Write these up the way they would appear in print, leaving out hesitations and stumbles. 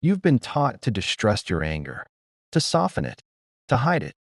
You've been taught to distrust your anger, to soften it, to hide it,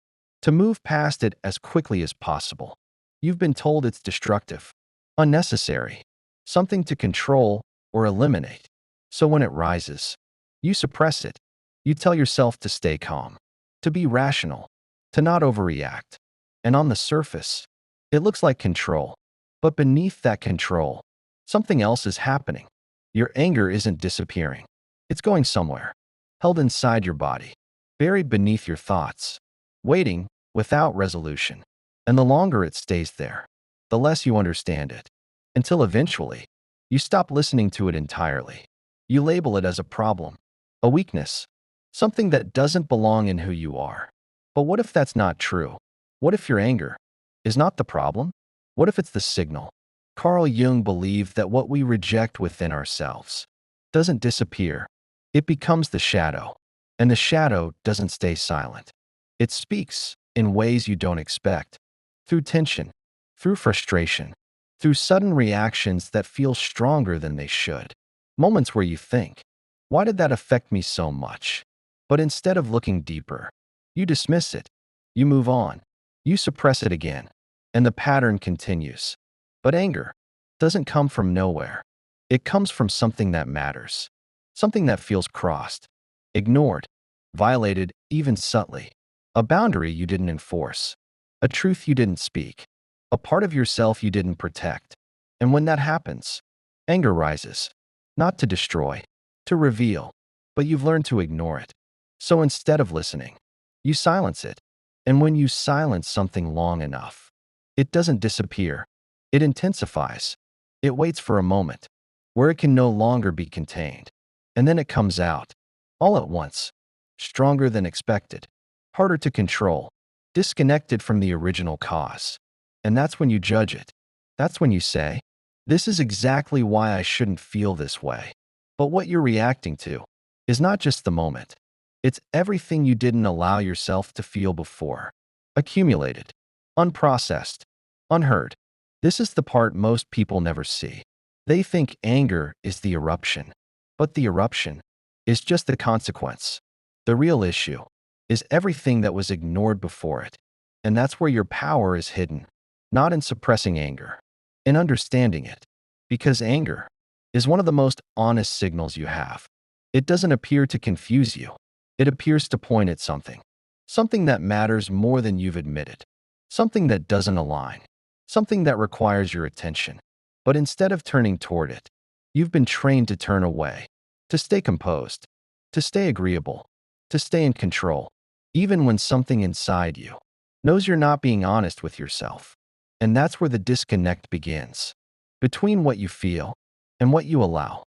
to move past it as quickly as possible. You've been told it's destructive, unnecessary, something to control or eliminate. So when it rises, you suppress it. You tell yourself to stay calm, to be rational, to not overreact. And on the surface, it looks like control. But beneath that control, something else is happening. Your anger isn't disappearing. It's going somewhere, held inside your body, buried beneath your thoughts, waiting without resolution. And the longer it stays there, the less you understand it, until eventually, you stop listening to it entirely. You label it as a problem, a weakness, something that doesn't belong in who you are. But what if that's not true? What if your anger is not the problem? What if it's the signal? Carl Jung believed that what we reject within ourselves doesn't disappear. It becomes the shadow, and the shadow doesn't stay silent. It speaks in ways you don't expect, through tension, through frustration, through sudden reactions that feel stronger than they should. Moments where you think, why did that affect me so much? But instead of looking deeper, you dismiss it, you move on, you suppress it again, and the pattern continues. But anger doesn't come from nowhere. It comes from something that matters, something that feels crossed, ignored, violated, even subtly. A boundary you didn't enforce, a truth you didn't speak, a part of yourself you didn't protect. And when that happens, anger rises, not to destroy, to reveal, but you've learned to ignore it. So instead of listening, you silence it. And when you silence something long enough, it doesn't disappear. It intensifies. It waits for a moment where it can no longer be contained. And then it comes out, all at once, stronger than expected, harder to control, disconnected from the original cause. And that's when you judge it. That's when you say, this is exactly why I shouldn't feel this way. But what you're reacting to is not just the moment. It's everything you didn't allow yourself to feel before. Accumulated, unprocessed, unheard. This is the part most people never see. They think anger is the eruption, but the eruption is just the consequence. The real issue is everything that was ignored before it. And that's where your power is hidden, not in suppressing anger, in understanding it. Because anger is one of the most honest signals you have. It doesn't appear to confuse you. It appears to point at something. Something that matters more than you've admitted. Something that doesn't align. Something that requires your attention. But instead of turning toward it, you've been trained to turn away, to stay composed, to stay agreeable, to stay in control, even when something inside you knows you're not being honest with yourself. And that's where the disconnect begins. Between what you feel and what you allow.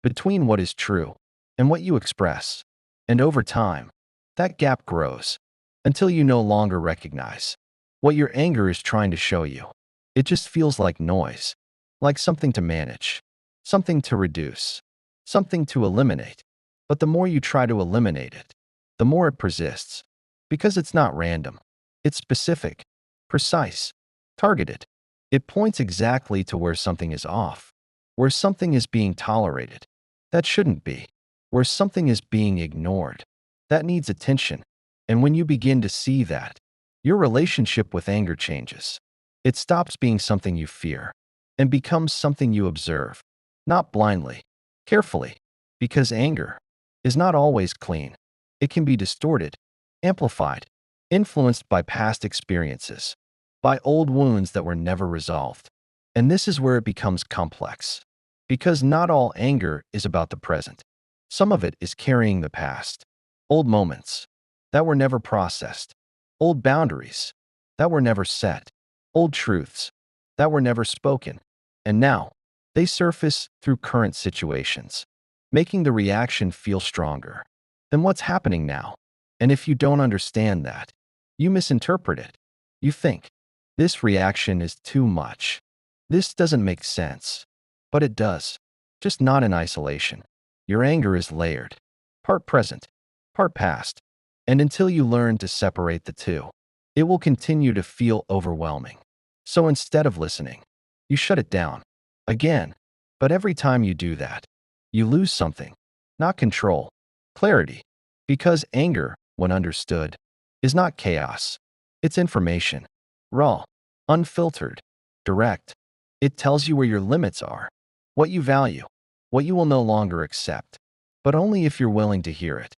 Between what is true and what you express. And over time, that gap grows until you no longer recognize what your anger is trying to show you. It just feels like noise, like something to manage, something to reduce, something to eliminate. But the more you try to eliminate it, the more it persists. Because it's not random. It's specific, precise, targeted. It points exactly to where something is off, where something is being tolerated that shouldn't be, where something is being ignored that needs attention. And when you begin to see that, your relationship with anger changes. It stops being something you fear and becomes something you observe, not blindly, carefully, because anger is not always clean. It can be distorted, amplified, influenced by past experiences, by old wounds that were never resolved. And this is where it becomes complex, because not all anger is about the present. Some of it is carrying the past, old moments that were never processed, old boundaries that were never set, old truths that were never spoken. And now, they surface through current situations, making the reaction feel stronger than what's happening now. And if you don't understand that, you misinterpret it. You think, this reaction is too much. This doesn't make sense. But it does, just not in isolation. Your anger is layered, part present, part past. And until you learn to separate the two, it will continue to feel overwhelming. So instead of listening, you shut it down. Again. But every time you do that, you lose something. Not control, Clarity. Because anger, when understood, is not chaos. It's information. Raw, unfiltered, direct. It tells you where your limits are, what you value, what you will no longer accept, but only if you're willing to hear it.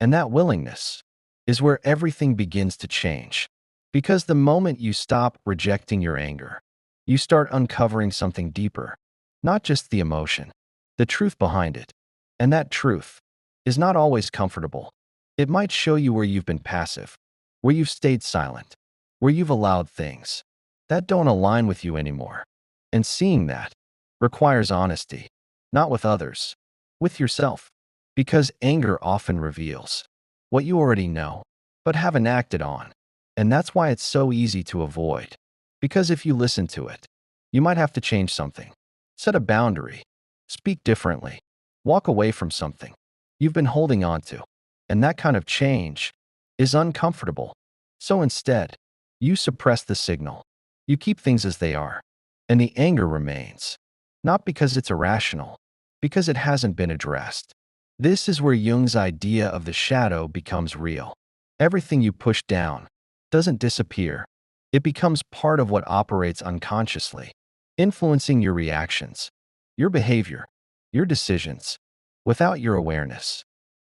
And that willingness is where everything begins to change. Because the moment you stop rejecting your anger, you start uncovering something deeper, not just the emotion, the truth behind it. And that truth is not always comfortable. It might show you where you've been passive, where you've stayed silent, where you've allowed things that don't align with you anymore. And seeing that requires honesty, not with others, with yourself. Because anger often reveals what you already know, but haven't acted on. And that's why it's so easy to avoid. Because if you listen to it, you might have to change something, set a boundary, speak differently, walk away from something you've been holding on to. And that kind of change is uncomfortable. So instead, you suppress the signal. You keep things as they are. And the anger remains. Not because it's irrational, because it hasn't been addressed. This is where Jung's idea of the shadow becomes real. Everything you push down doesn't disappear. It becomes part of what operates unconsciously, influencing your reactions, your behavior, your decisions, without your awareness.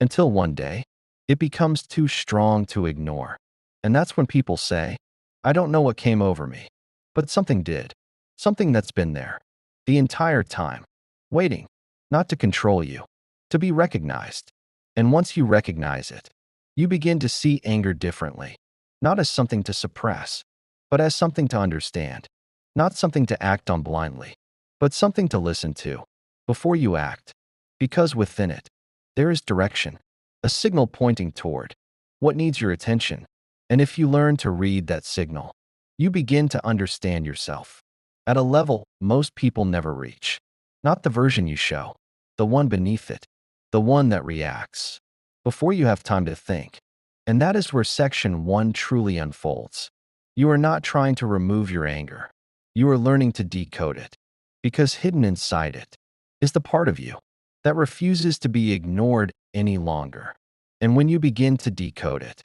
Until one day, it becomes too strong to ignore. And that's when people say, I don't know what came over me, but something did. Something that's been there the entire time, waiting, not to control you, to be recognized. And once you recognize it, you begin to see anger differently, not as something to suppress, but as something to understand, not something to act on blindly, but something to listen to before you act. Because within it, there is direction, a signal pointing toward what needs your attention. And if you learn to read that signal, you begin to understand yourself at a level most people never reach. Not the version you show, the one beneath it, the one that reacts before you have time to think. And that is where section 1 truly unfolds. You are not trying to remove your anger. You are learning to decode it, because hidden inside it is the part of you that refuses to be ignored any longer. And when you begin to decode it,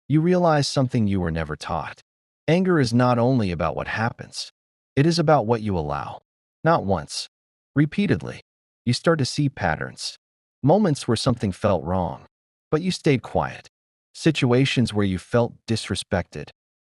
you realize something you were never taught. Anger is not only about what happens, it is about what you allow. Not once, repeatedly. You start to see patterns, moments where something felt wrong, but you stayed quiet. Situations where you felt disrespected,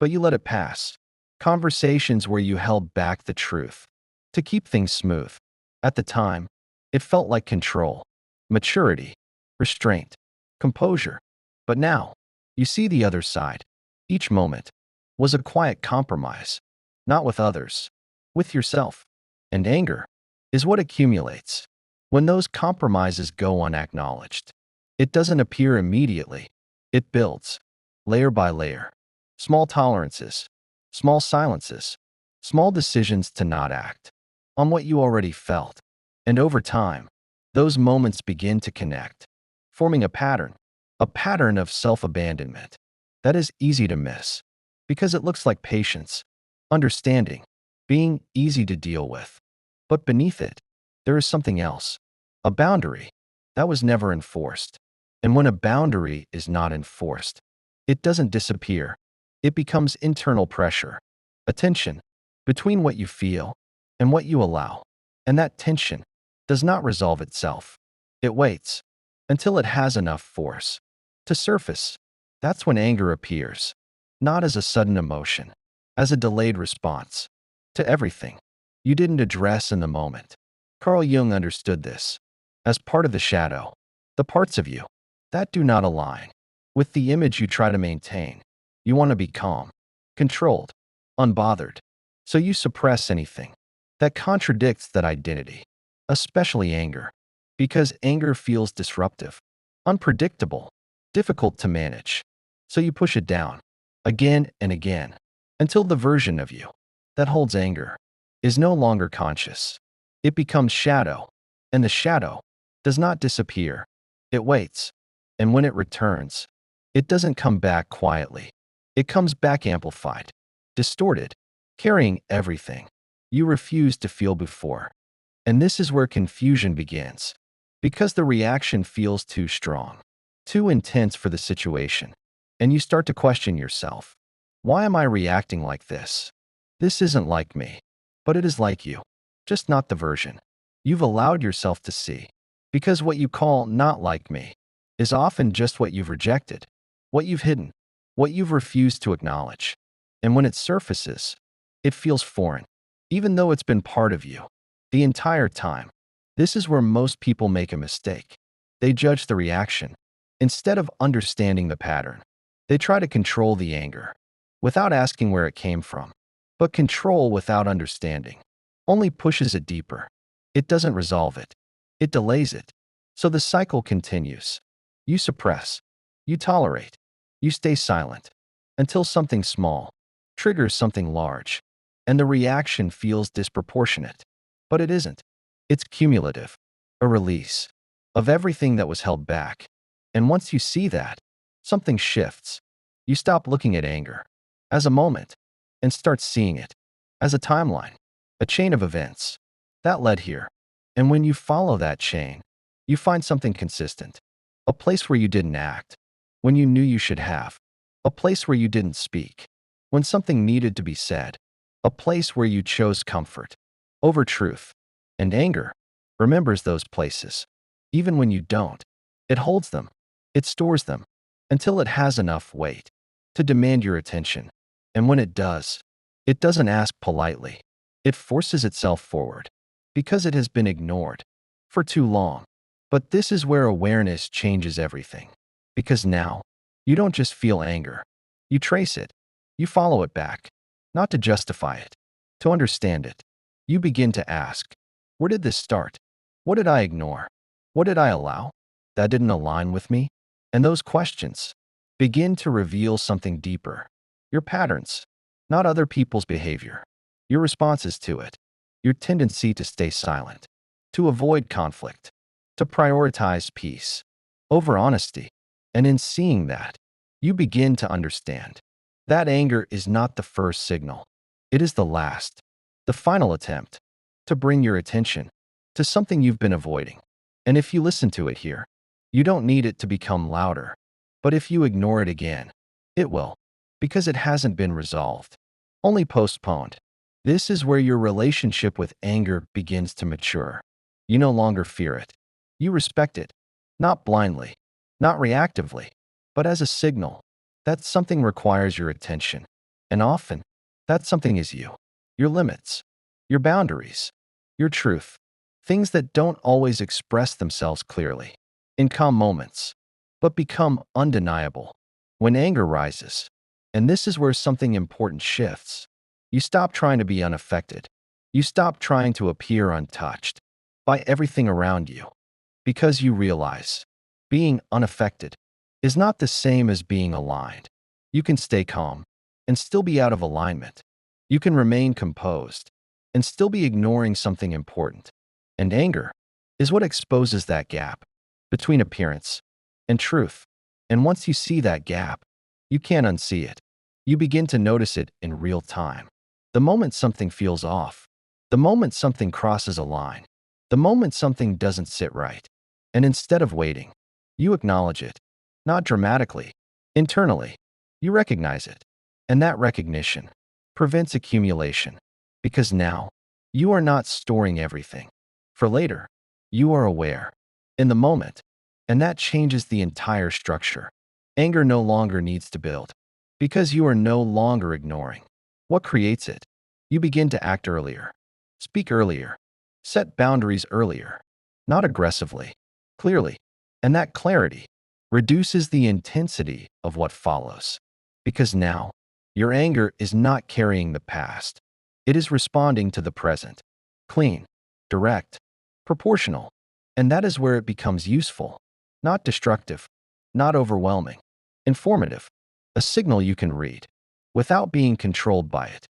but you let it pass. Conversations where you held back the truth to keep things smooth. At the time, it felt like control, maturity, restraint, composure. But now, you see the other side. Each moment was a quiet compromise, not with others, with yourself. And anger is what accumulates when those compromises go unacknowledged. It doesn't appear immediately. It builds, layer by layer. Small tolerances, small silences, small decisions to not act on what you already felt. And over time, those moments begin to connect, forming a pattern of self-abandonment that is easy to miss because it looks like patience, understanding, being easy to deal with. But beneath it, there is something else, a boundary that was never enforced. And when a boundary is not enforced, it doesn't disappear. It becomes internal pressure, a tension between what you feel and what you allow. And that tension does not resolve itself. It waits until it has enough force to surface. That's when anger appears, not as a sudden emotion, as a delayed response to everything you didn't address in the moment. Carl Jung understood this as part of the shadow, the parts of you that do not align with the image you try to maintain. You want to be calm, controlled, unbothered, so you suppress anything that contradicts that identity, especially anger, because anger feels disruptive, unpredictable, difficult to manage. So you push it down again and again until the version of you that holds anger is no longer conscious. It becomes shadow, and the shadow does not disappear. It waits, and when it returns, it doesn't come back quietly. It comes back amplified, distorted, carrying everything you refused to feel before. And this is where confusion begins, because the reaction feels too strong. too intense for the situation, and you start to question yourself. Why am I reacting like this? This isn't like me, but it is like you, just not the version you've allowed yourself to see. Because what you call not like me is often just what you've rejected, what you've hidden, what you've refused to acknowledge. And when it surfaces, it feels foreign, even though it's been part of you the entire time. This is where most people make a mistake. They judge the reaction instead of understanding the pattern. They try to control the anger without asking where it came from. But control without understanding only pushes it deeper. It doesn't resolve it. It delays it. So the cycle continues. You suppress. You tolerate. You stay silent until something small triggers something large, and the reaction feels disproportionate. But it isn't. It's cumulative, a release of everything that was held back. And once you see that, something shifts. You stop looking at anger as a moment and start seeing it as a timeline, a chain of events that led here. And when you follow that chain, you find something consistent, a place where you didn't act when you knew you should have, a place where you didn't speak when something needed to be said, a place where you chose comfort over truth. And anger remembers those places. Even when you don't, it holds them, it stores them, until it has enough weight to demand your attention. And when it does, it doesn't ask politely. It forces itself forward because it has been ignored for too long. But this is where awareness changes everything. Because now, you don't just feel anger. You trace it. You follow it back. Not to justify it, to understand it. You begin to ask, where did this start? What did I ignore? What did I allow that didn't align with me? And those questions begin to reveal something deeper. Your patterns, not other people's behavior. Your responses to it. Your tendency to stay silent, to avoid conflict, to prioritize peace over honesty. And in seeing that, you begin to understand that anger is not the first signal. It is the last, the final attempt to bring your attention to something you've been avoiding. And if you listen to it here, you don't need it to become louder. But if you ignore it again, it will, because it hasn't been resolved, only postponed. This is where your relationship with anger begins to mature. You no longer fear it. You respect it, not blindly, not reactively, but as a signal that something requires your attention. And often, that something is you, your limits, your boundaries, your truth, things that don't always express themselves clearly in calm moments, but become undeniable when anger rises. And this is where something important shifts. You stop trying to be unaffected. You stop trying to appear untouched by everything around you, because you realize being unaffected is not the same as being aligned. You can stay calm and still be out of alignment. You can remain composed and still be ignoring something important. And anger is what exposes that gap between appearance and truth. And once you see that gap, you can't unsee it. You begin to notice it in real time. The moment something feels off, the moment something crosses a line, the moment something doesn't sit right. And instead of waiting, you acknowledge it, not dramatically, internally. You recognize it. And that recognition prevents accumulation, because now you are not storing everything for later. You are aware in the moment, and that changes the entire structure. Anger no longer needs to build because you are no longer ignoring what creates it. You begin to act earlier, speak earlier, set boundaries earlier, not aggressively, clearly. And that clarity reduces the intensity of what follows. Because now, your anger is not carrying the past. It is responding to the present. Clean, direct, proportional. And that is where it becomes useful, not destructive, not overwhelming, informative, a signal you can read without being controlled by it.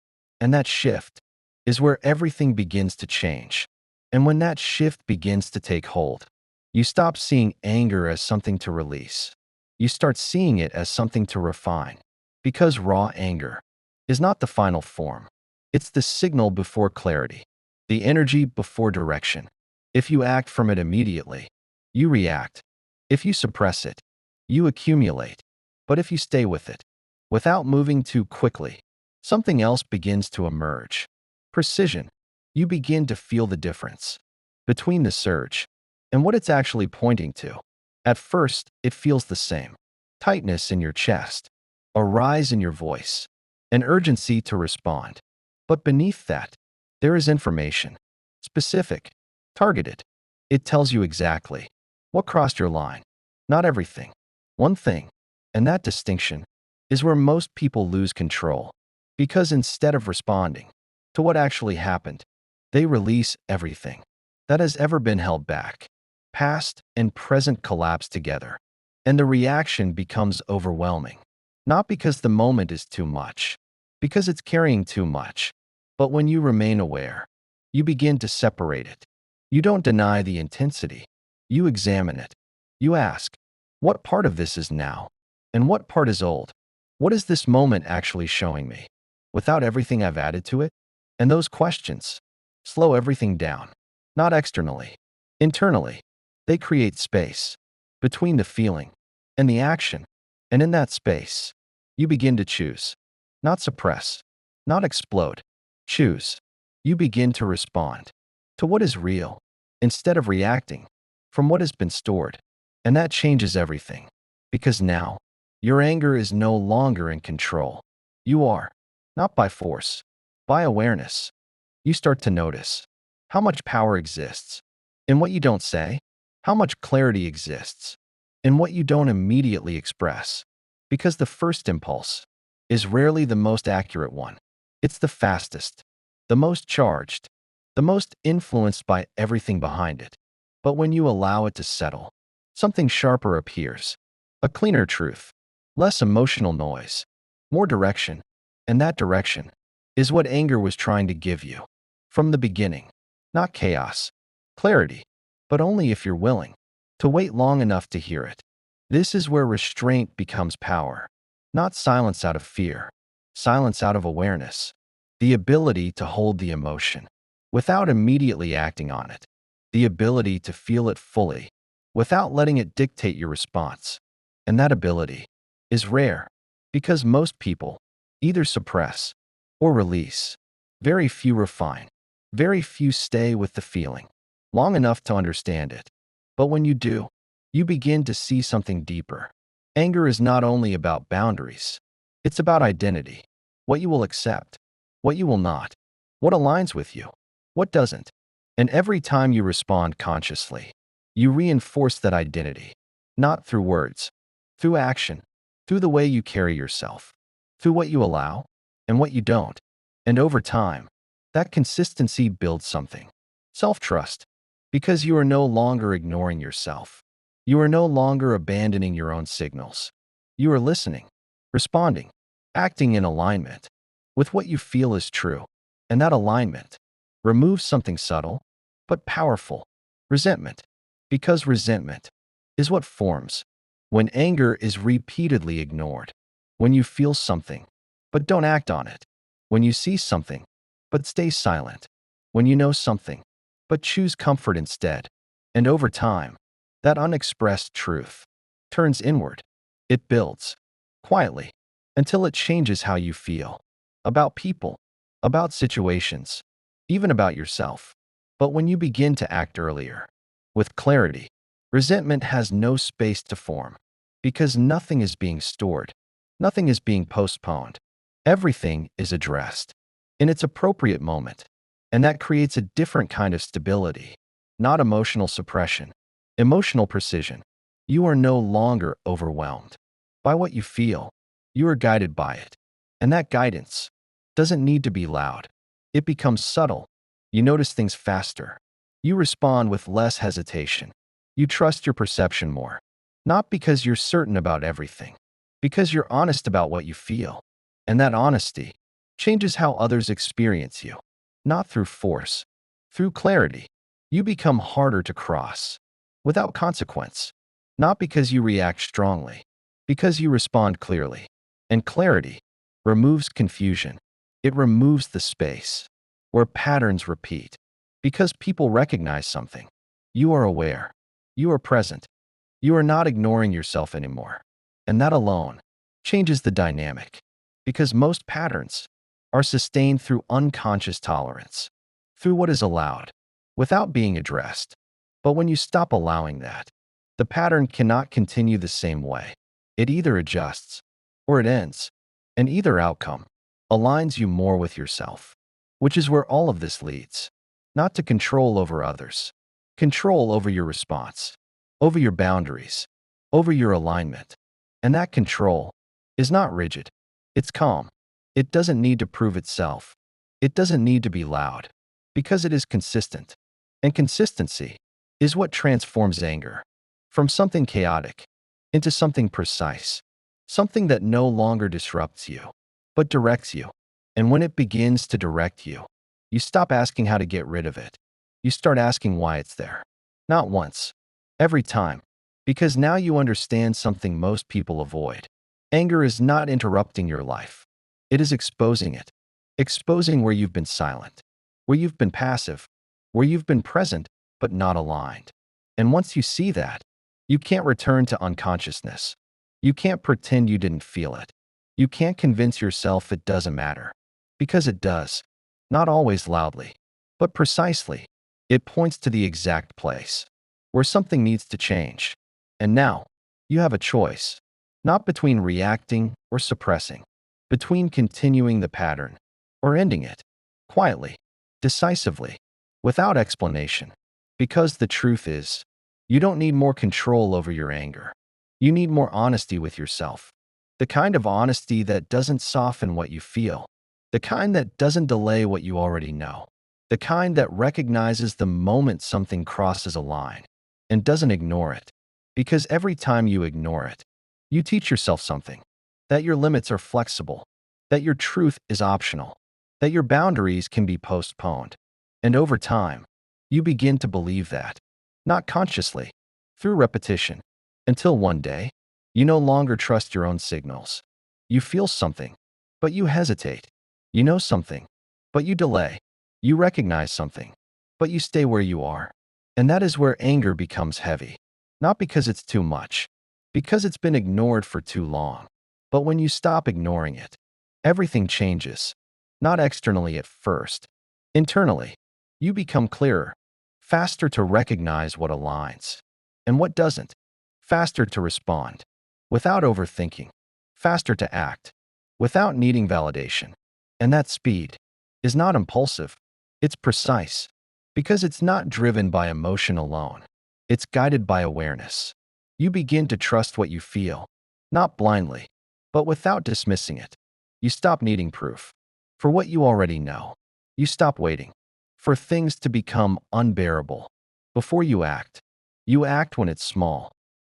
And that shift is where everything begins to change. And when that shift begins to take hold, you stop seeing anger as something to release. You start seeing it as something to refine. Because raw anger is not the final form. It's the signal before clarity, the energy before direction. If you act from it immediately, you react. If you suppress it, You accumulate. But if you stay with it, without moving too quickly, something else begins to emerge. Precision. You begin to feel the difference between the surge and what it's actually pointing to. At first, it feels the same. Tightness in your chest, a rise in your voice, an urgency to respond. But beneath that, there is information. Specific, targeted. It tells you exactly what crossed your line. Not everything. One thing. And that distinction is where most people lose control. Because instead of responding to what actually happened, they release everything that has ever been held back. Past and present collapse together, and the reaction becomes overwhelming. Not because the moment is too much, because it's carrying too much, but when you remain aware, you begin to separate it. You don't deny the intensity. You examine it. You ask, what part of this is now? And what part is old? What is this moment actually showing me, without everything I've added to it? And those questions slow everything down, not externally, internally. They create space between the feeling and the action. And in that space, you begin to choose, not suppress, not explode. Choose. You begin to respond to what is real instead of reacting from what has been stored. And that changes everything. Because now, your anger is no longer in control. You are, not by force, by awareness. You start to notice how much power exists in what you don't say, how much clarity exists in what you don't immediately express. Because the first impulse is rarely the most accurate one. It's the fastest, the most charged, the most influenced by everything behind it. But when you allow it to settle, something sharper appears, a cleaner truth, less emotional noise, more direction. And that direction is what anger was trying to give you from the beginning. Not chaos, clarity, but only if you're willing to wait long enough to hear it. This is where restraint becomes power, not silence out of fear, silence out of awareness, the ability to hold the emotion without immediately acting on it, the ability to feel it fully without letting it dictate your response. And that ability is rare because most people either suppress or release. Very few refine. Very few stay with the feeling long enough to understand it. But when you do, you begin to see something deeper. Anger is not only about boundaries. It's about identity. What you will accept, what you will not, what aligns with you, what doesn't. And every time you respond consciously, you reinforce that identity, not through words, through action, through the way you carry yourself, through what you allow and what you don't. And over time, that consistency builds something, self-trust, because you are no longer ignoring yourself. You are no longer abandoning your own signals. You are listening, responding, acting in alignment with what you feel is true. And that alignment removes something subtle but powerful, resentment. Because resentment is what forms when anger is repeatedly ignored. When you feel something but don't act on it. When you see something but stay silent. When you know something but choose comfort instead. And over time, that unexpressed truth turns inward. It builds quietly until it changes how you feel about people, about situations, even about yourself. But when you begin to act earlier, with clarity, resentment has no space to form because nothing is being stored, nothing is being postponed. Everything is addressed in its appropriate moment. And that creates a different kind of stability, not emotional suppression, emotional precision. You are no longer overwhelmed by what you feel. You are guided by it. And that guidance doesn't need to be loud. It becomes subtle. You notice things faster. You respond with less hesitation. You trust your perception more. Not because you're certain about everything, because you're honest about what you feel. And that honesty changes how others experience you. Not through force, through clarity. You become harder to cross without consequence. Not because you react strongly, because you respond clearly. And clarity removes confusion. It removes the space where patterns repeat. Because people recognize something. You are aware. You are present. You are not ignoring yourself anymore. And that alone changes the dynamic, because most patterns are sustained through unconscious tolerance, through what is allowed, without being addressed. But when you stop allowing that, the pattern cannot continue the same way. It either adjusts or it ends, and either outcome aligns you more with yourself, which is where all of this leads. Not to control over others, control over your response, over your boundaries, over your alignment. And that control is not rigid. It's calm. It doesn't need to prove itself. It doesn't need to be loud, because it is consistent. And consistency is what transforms anger from something chaotic into something precise, something that no longer disrupts you, but directs you. And when it begins to direct you, you stop asking how to get rid of it. You start asking why it's there. Not once, every time. Because now you understand something most people avoid. Anger is not interrupting your life. It is exposing it. Exposing where you've been silent, where you've been passive, where you've been present but not aligned. And once you see that, you can't return to unconsciousness. You can't pretend you didn't feel it. You can't convince yourself it doesn't matter. Because it does. Not always loudly, but precisely. It points to the exact place where something needs to change. And now, you have a choice, not between reacting or suppressing, between continuing the pattern or ending it, quietly, decisively, without explanation. Because the truth is, you don't need more control over your anger. You need more honesty with yourself. The kind of honesty that doesn't soften what you feel. The kind that doesn't delay what you already know. The kind that recognizes the moment something crosses a line and doesn't ignore it. Because every time you ignore it, you teach yourself something. That your limits are flexible. That your truth is optional. That your boundaries can be postponed. And over time, you begin to believe that. Not consciously, through repetition. Until one day, you no longer trust your own signals. You feel something, but you hesitate. You know something, but you delay. You recognize something, but you stay where you are. And that is where anger becomes heavy. Not because it's too much, because it's been ignored for too long. But when you stop ignoring it, everything changes. Not externally at first. Internally, you become clearer, faster to recognize what aligns and what doesn't, faster to respond without overthinking, faster to act without needing validation. And that speed is not impulsive, it's precise, because it's not driven by emotion alone. It's guided by awareness. You begin to trust what you feel, not blindly, but without dismissing it. You stop needing proof for what you already know. You stop waiting for things to become unbearable before you act. You act when it's small,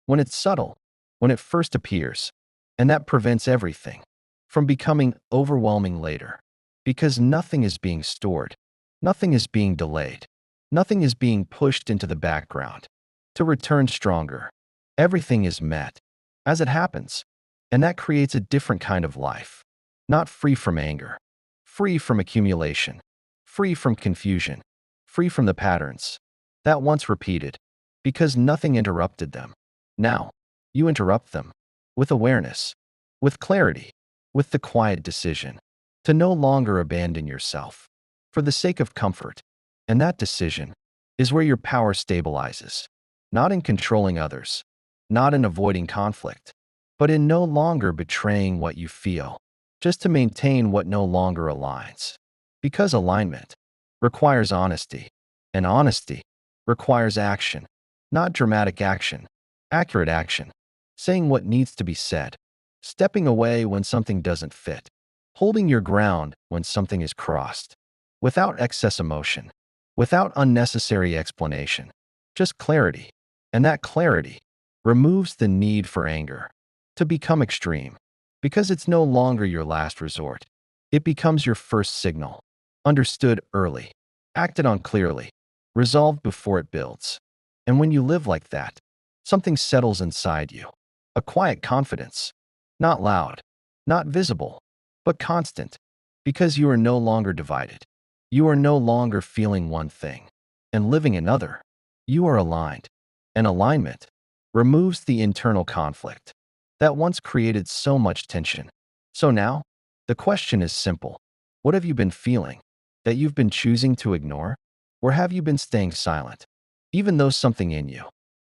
when it's subtle, when it first appears, and that prevents everything from becoming overwhelming later. Because nothing is being stored, nothing is being delayed, nothing is being pushed into the background. To return stronger, everything is met as it happens, and that creates a different kind of life. Not free from anger, free from accumulation, free from confusion, free from the patterns that once repeated, because nothing interrupted them. Now, you interrupt them with awareness, with clarity, with the quiet decision to no longer abandon yourself for the sake of comfort. And that decision is where your power stabilizes, not in controlling others, not in avoiding conflict, but in no longer betraying what you feel, just to maintain what no longer aligns. Because alignment requires honesty, and honesty requires action, not dramatic action, accurate action, saying what needs to be said, stepping away when something doesn't fit, holding your ground when something is crossed, without excess emotion, without unnecessary explanation, just clarity. And that clarity removes the need for anger to become extreme, because it's no longer your last resort. It becomes your first signal, understood early, acted on clearly, resolved before it builds. And when you live like that, something settles inside you, a quiet confidence, not loud, not visible, but constant, because you are no longer divided. You are no longer feeling one thing and living another. You are aligned. And alignment removes the internal conflict that once created so much tension. So now, the question is simple. What have you been feeling that you've been choosing to ignore? Or have you been staying silent, even though something in you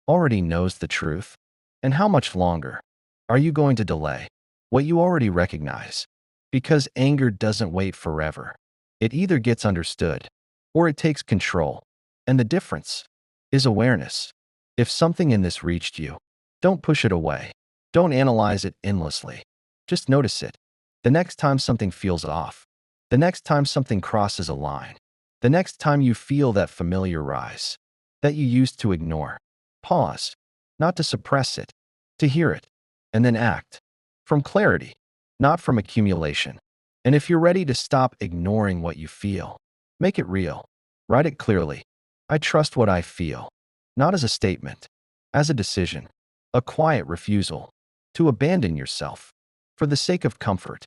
already knows the truth? And how much longer are you going to delay what you already recognize? Because anger doesn't wait forever. It either gets understood or it takes control. And the difference is awareness. If something in this reached you, don't push it away. Don't analyze it endlessly. Just notice it. The next time something feels off, the next time something crosses a line, the next time you feel that familiar rise that you used to ignore, pause, not to suppress it, to hear it, and then act. From clarity, not from accumulation. And if you're ready to stop ignoring what you feel, make it real. Write it clearly. I trust what I feel. Not as a statement, as a decision, a quiet refusal to abandon yourself for the sake of comfort.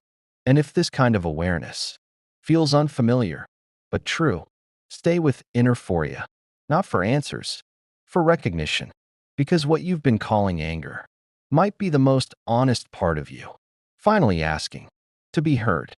And if this kind of awareness feels unfamiliar, but true, stay with inner Phoria, not for answers, for recognition, because what you've been calling anger might be the most honest part of you, finally asking to be heard.